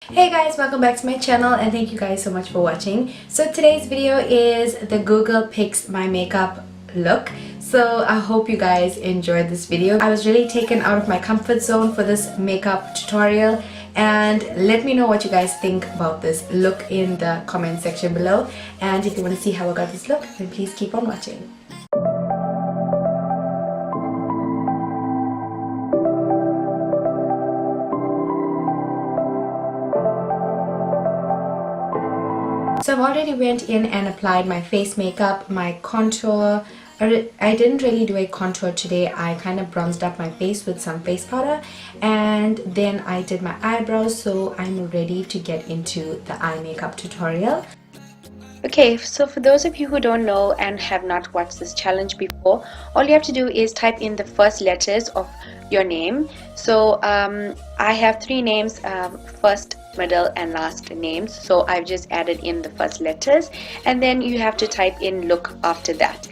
Hey guys, welcome back to my channel and thank you guys so much for watching. So today's video is the Google Picks My Makeup look. So I hope you guys enjoyed this video. I was really taken out of my comfort zone for this makeup tutorial, and let me know what you guys think about this look in the comment section below. And if you want to see how I got this look, then please keep on watching. So I've already went in and applied my face makeup, my contour. I didn't really do a contour today. I kind of bronzed up my face with some face powder, and then I did my eyebrows, so I'm ready to get into the eye makeup tutorial. Okay, so for those of you who don't know and have not watched this challenge before, all you have to do is type in the first letters of your name. So I have three names, first, middle and last names, so I've just added in the first letters, and then you have to type in look after that.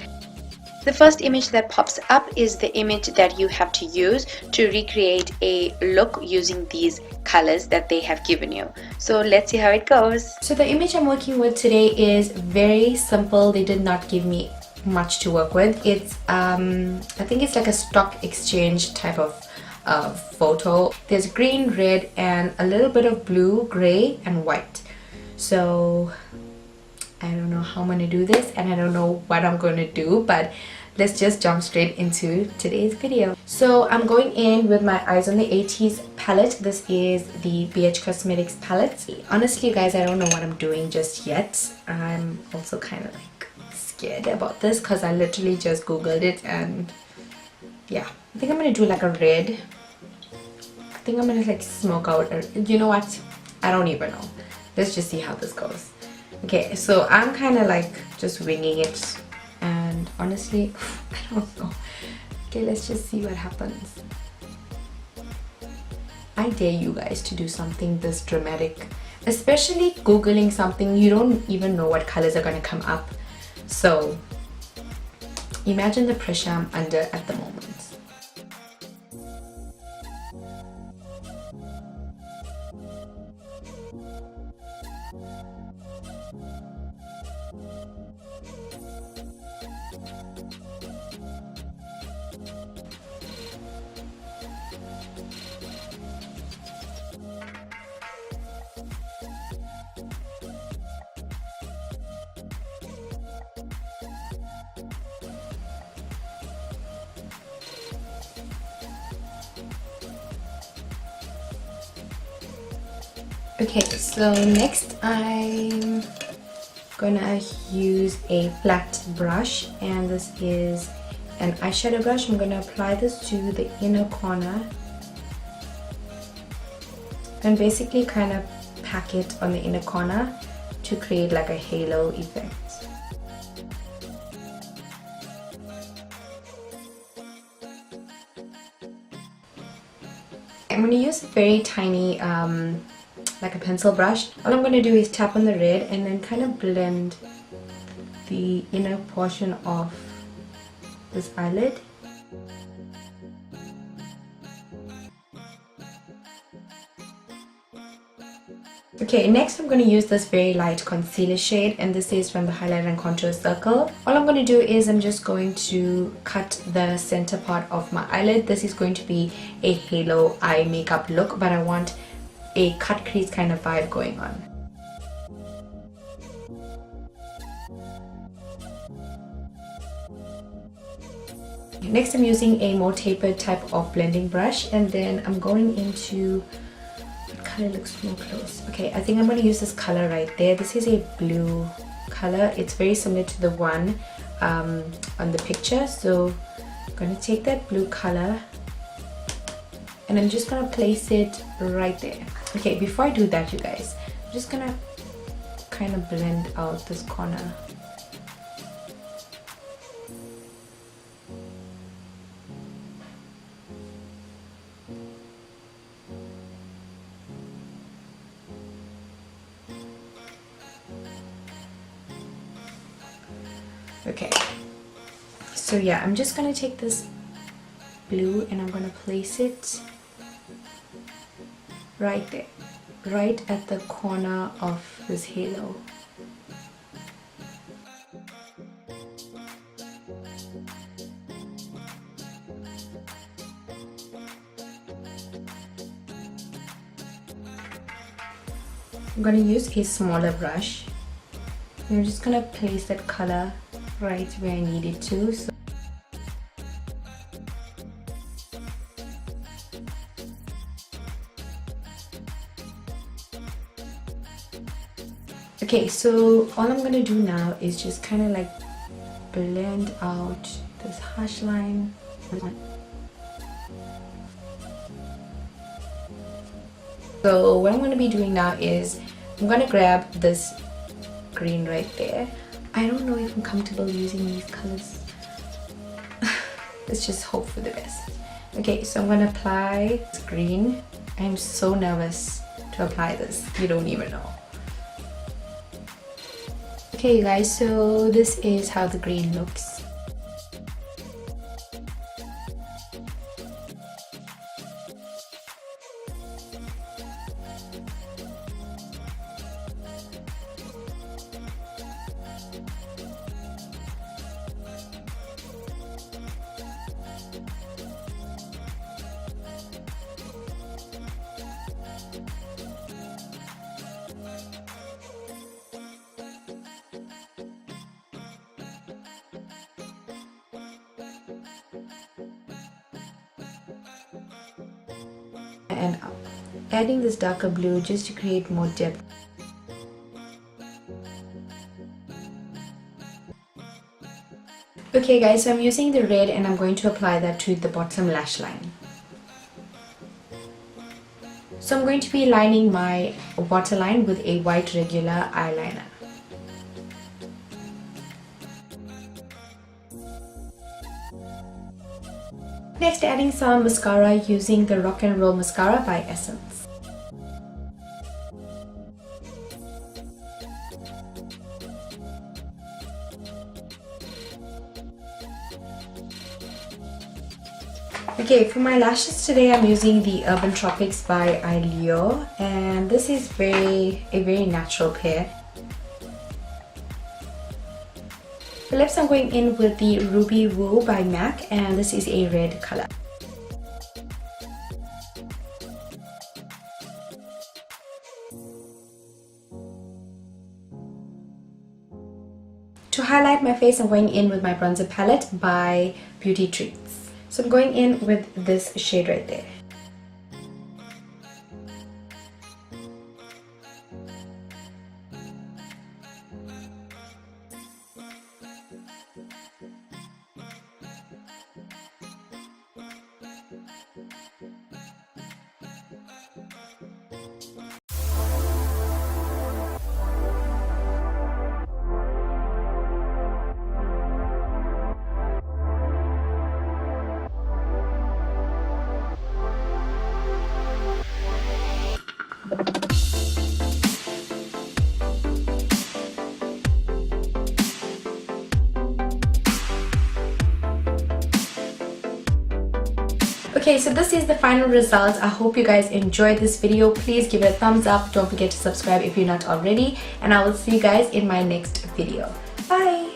The first image that pops up is the image that you have to use to recreate a look using these colors that they have given you. So let's see how it goes. So the image I'm working with today is very simple. They did not give me much to work with. It's I think it's like a stock exchange type of photo. There's green, red, and a little bit of blue, gray, and white. So I don't know how I'm gonna do this, and I don't know what I'm gonna do, but let's just jump straight into today's video. So I'm going in with my Eyes on the 80s palette. This is the BH Cosmetics palette. Honestly, you guys, I don't know what I'm doing just yet. I'm also kind of like scared about this because I literally just googled it, and yeah, I think I'm gonna do like a red. I think I'm gonna like smoke out, or you know what, I don't even know. Let's just see how this goes. Okay, so I'm kind of like just winging it, and honestly I don't know. Okay, let's just see what happens. I dare you guys to do something this dramatic, especially googling something you don't even know what colors are going to come up. So imagine the pressure I'm under at the moment. Okay, so next I'm gonna use a flat brush, and this is an eyeshadow brush. I'm gonna apply this to the inner corner and basically kind of pack it on the inner corner to create like a halo effect. I'm gonna use a very tiny like a pencil brush. All I'm going to do is tap on the red and then kind of blend the inner portion of this eyelid. Okay, next I'm going to use this very light concealer shade, and this is from the Highlight and Contour Circle. All I'm going to do is I'm just going to cut the center part of my eyelid. This is going to be a halo eye makeup look, but I want a cut crease kind of vibe going on. Next I'm using a more tapered type of blending brush, and then I'm going into, what color looks more close? Okay, I think I'm going to use this color right there. This is a blue color. It's very similar to the one on the picture, so I'm going to take that blue color and I'm just going to place it right there. Okay, before I do that, you guys, I'm just gonna kind of blend out this corner. Okay, so yeah, I'm just gonna take this blue and I'm gonna place it right there. right at the corner of this halo. I'm going to use a smaller brush. I'm just going to place that color right where I need it to. Okay, so all I'm going to do now is just kind of like blend out this harsh line. So what I'm going to be doing now is I'm going to grab this green right there. I don't know if I'm comfortable using these colors. Let's just hope for the best. Okay, so I'm going to apply this green. I'm so nervous to apply this. You don't even know. Okay, you guys, so this is how the green looks. And adding this darker blue just to create more depth. Okay guys, so I'm using the red and I'm going to apply that to the bottom lash line. So I'm going to be lining my waterline with a white regular eyeliner. Next, adding some mascara using the Rock and Roll Mascara by Essence. Okay, for my lashes today I'm using the Urban Tropics by Eylure, and this is a very natural pair. For lips, I'm going in with the Ruby Woo by MAC, and this is a red color. To highlight my face, I'm going in with my bronzer palette by Beauty Treats. So I'm going in with this shade right there. Okay, so this is the final result. I hope you guys enjoyed this video. Please give it a thumbs up. Don't forget to subscribe if you're not already, and I will see you guys in my next video. Bye!